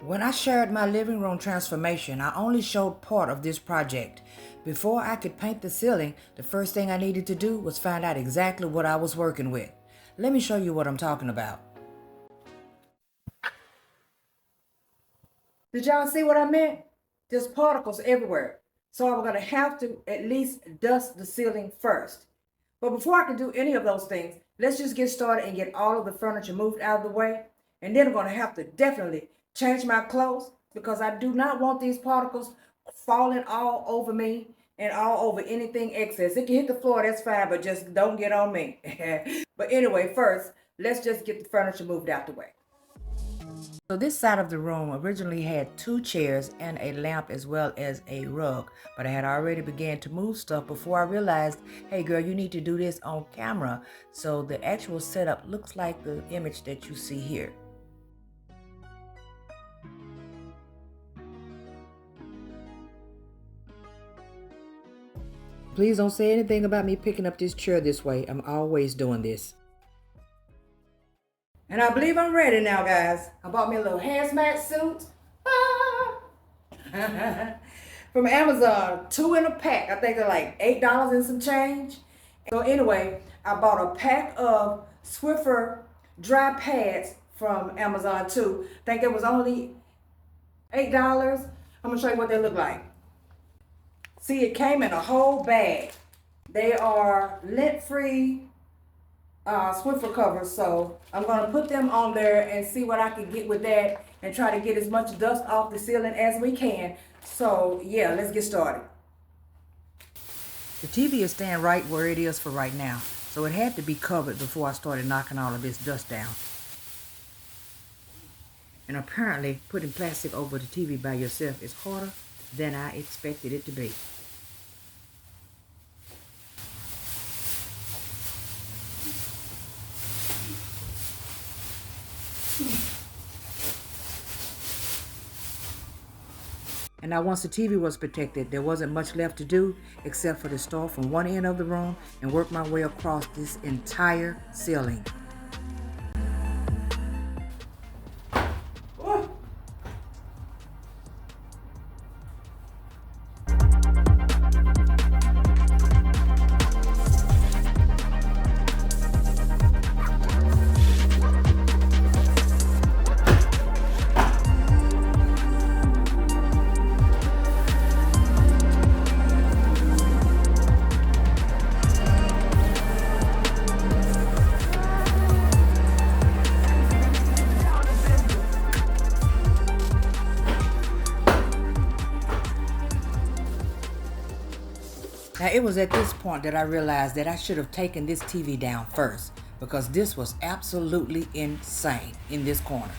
When I shared my living room transformation, I only showed part of this project. Before I could paint the ceiling, the first thing I needed to do was find out exactly what I was working with. Let me show you what I'm talking about. Did y'all see what I meant? There's particles everywhere. So I'm gonna have to at least dust the ceiling first. But before I can do any of those things, let's just get started and get all of the furniture moved out of the way. And then I'm gonna have to definitely change my clothes because I do not want these particles falling all over me and all over anything excess. It can hit the floor, that's fine, but just don't get on me. But anyway, first, let's just get the furniture moved out the way. So this side of the room originally had 2 chairs and a lamp as well as a rug, but I had already began to move stuff before I realized, hey girl, you need to do this on camera. So the actual setup looks like the image that you see here. Please don't say anything about me picking up this chair this way. I'm always doing this. And I believe I'm ready now, guys. I bought me a little hazmat suit. From Amazon, 2 in a pack. I think they're like $8 and some change. So anyway, I bought a pack of Swiffer dry pads from Amazon too. I think it was only $8. I'm gonna show you what they look like. See, it came in a whole bag. They are lint-free Swiffer covers, so I'm gonna put them on there and see what I can get with that and try to get as much dust off the ceiling as we can. So yeah, let's get started. The TV is staying right where it is for right now, so it had to be covered before I started knocking all of this dust down. And apparently putting plastic over the TV by yourself is harder than I expected it to be. And now once the TV was protected, there wasn't much left to do except for to start from one end of the room and work my way across this entire ceiling. Now it was at this point that I realized that I should have taken this TV down first because this was absolutely insane in this corner.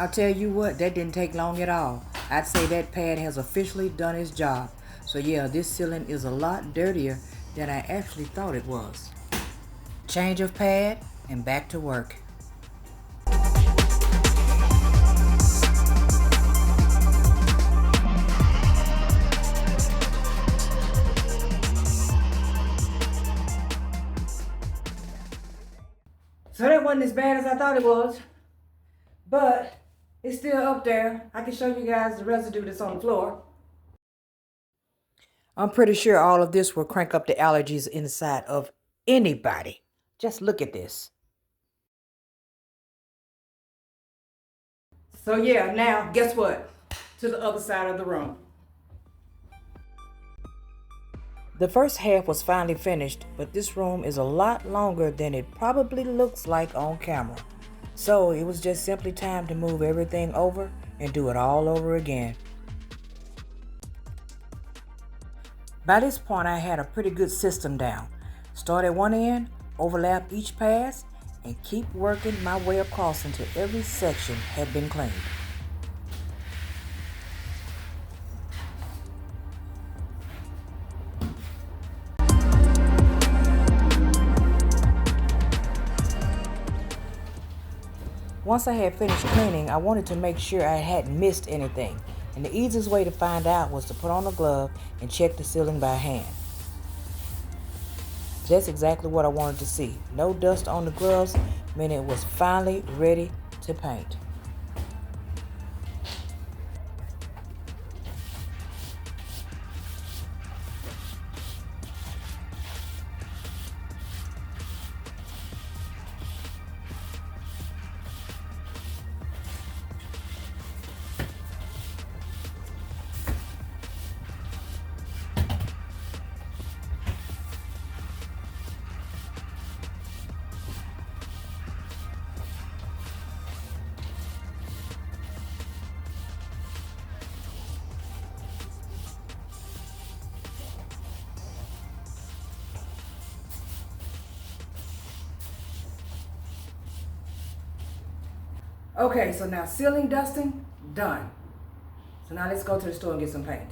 I'll tell you what, that didn't take long at all. I'd say that pad has officially done its job. So yeah, this ceiling is a lot dirtier than I actually thought it was. Change of pad and back to work. So that wasn't as bad as I thought it was, but it's still up there. I can show you guys the residue that's on the floor. I'm pretty sure all of this will crank up the allergies inside of anybody. Just look at this. So yeah, now guess what? To the other side of the room. The first half was finally finished, but this room is a lot longer than it probably looks like on camera. So it was just simply time to move everything over and do it all over again. By this point, I had a pretty good system down. Start at one end, overlap each pass, and keep working my way across until every section had been cleaned. Once I had finished cleaning, I wanted to make sure I hadn't missed anything, and the easiest way to find out was to put on a glove and check the ceiling by hand. That's exactly what I wanted to see. No dust on the gloves, meaning it was finally ready to paint. Okay, so now ceiling dusting, done. So now let's go to the store and get some paint.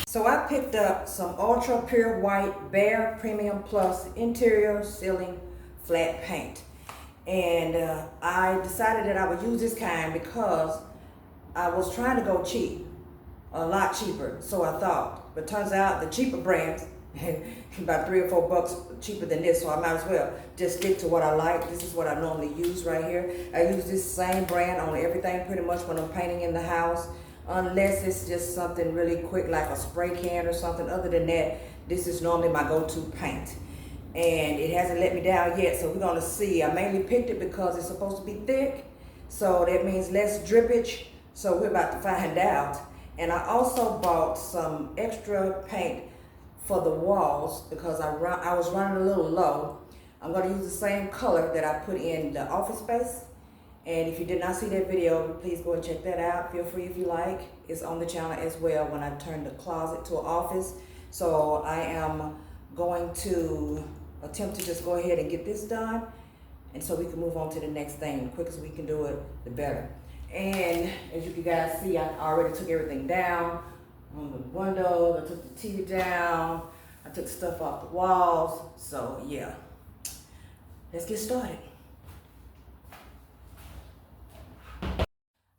So I picked up some Ultra Pure White BEHR Premium Plus Interior Ceiling Flat Paint. And I decided that I would use this kind because I was trying to go cheap, a lot cheaper, so I thought. But turns out the cheaper brands, about $3 or $4 cheaper than this, so I might as well just stick to what I like. This is what I normally use right here. I use this same brand on everything pretty much when I'm painting in the house, unless it's just something really quick like a spray can or something. Other than that, this is normally my go-to paint. And it hasn't let me down yet, so we're gonna see. I mainly picked it because it's supposed to be thick, so that means less drippage, so we're about to find out. And I also bought some extra paint for the walls because I was running a little low. I'm gonna use the same color that I put in the office space. And if you did not see that video, please go and check that out. Feel free if you like. It's on the channel as well when I turn the closet to an office. So I am going to attempt to just go ahead and get this done. And so we can move on to the next thing. The quicker we can do it, the better. And as you can guys see, I already took everything down on the windows. I took the TV down. I took stuff off the walls. So yeah, let's get started.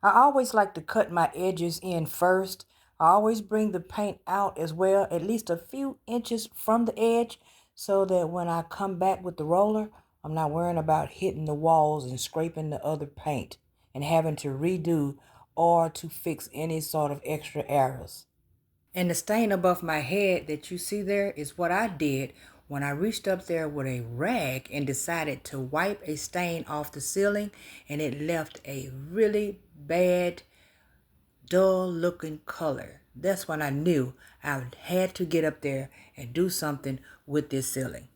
I always like to cut my edges in first. I always bring the paint out as well, at least a few inches from the edge, so that when I come back with the roller, I'm not worrying about hitting the walls and scraping the other paint and having to redo or to fix any sort of extra errors. And the stain above my head that you see there is what I did when I reached up there with a rag and decided to wipe a stain off the ceiling, and it left a really bad, dull looking color. That's when I knew I had to get up there and do something with this ceiling.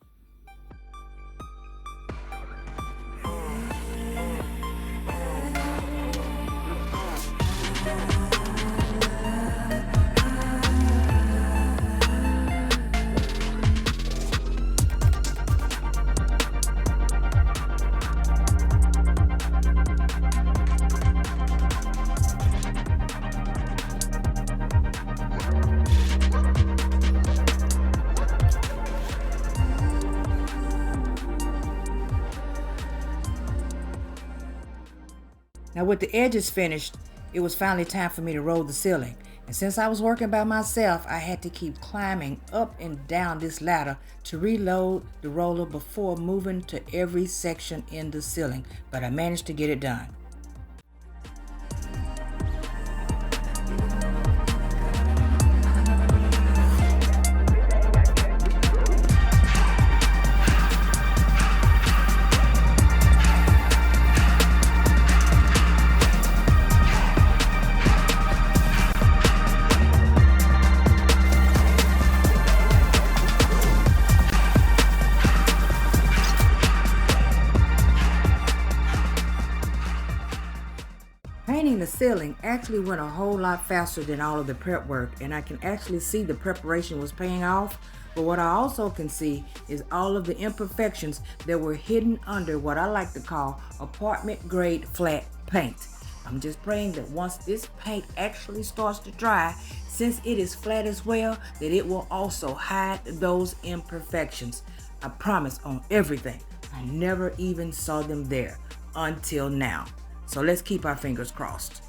Now with the edges finished, it was finally time for me to roll the ceiling. And since I was working by myself, I had to keep climbing up and down this ladder to reload the roller before moving to every section in the ceiling. But I managed to get it done. ceiling actually went a whole lot faster than all of the prep work, and I can actually see the preparation was paying off. But what I also can see is all of the imperfections that were hidden under what I like to call apartment grade flat paint. I'm just praying that once this paint actually starts to dry, since it is flat as well, that it will also hide those imperfections. I promise on everything. I never even saw them there until now. So let's keep our fingers crossed.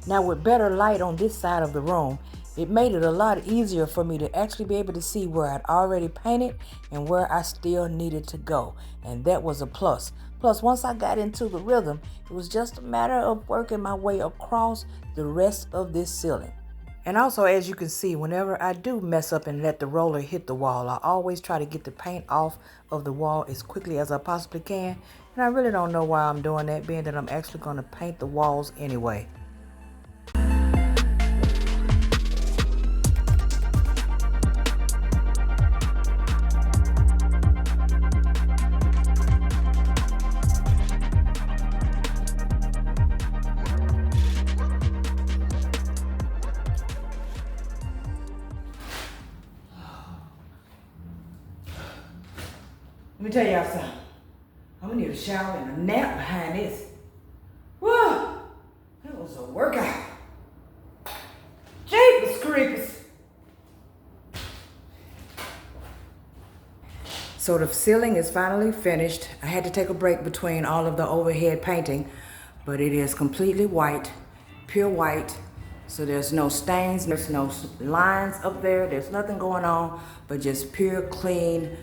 Now with better light on this side of the room, it made it a lot easier for me to actually be able to see where I'd already painted and where I still needed to go. And that was a plus. Plus, once I got into the rhythm, it was just a matter of working my way across the rest of this ceiling. And also, as you can see, whenever I do mess up and let the roller hit the wall, I always try to get the paint off of the wall as quickly as I possibly can. And I really don't know why I'm doing that, being that I'm actually going to paint the walls anyway. Let me tell y'all something. I'm gonna need a shower and a nap behind this. Whoa, that was a workout. Jeepers creepers. So the ceiling is finally finished. I had to take a break between all of the overhead painting, but it is completely white, pure white. So there's no stains, there's no lines up there, there's nothing going on, but just pure, clean,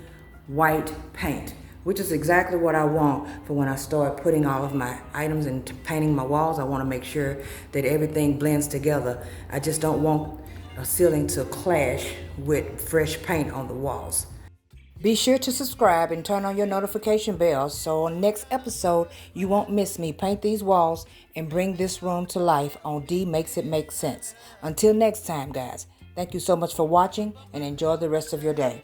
white paint, which is exactly what I want for when I start putting all of my items and painting my walls. I want to make sure that everything blends together. I just don't want a ceiling to clash with fresh paint on the walls. Be sure to subscribe and turn on your notification bells so on next episode you won't miss me paint these walls and bring this room to life on D Makes It Make Sense. Until next time, guys, thank you so much for watching and enjoy the rest of your day.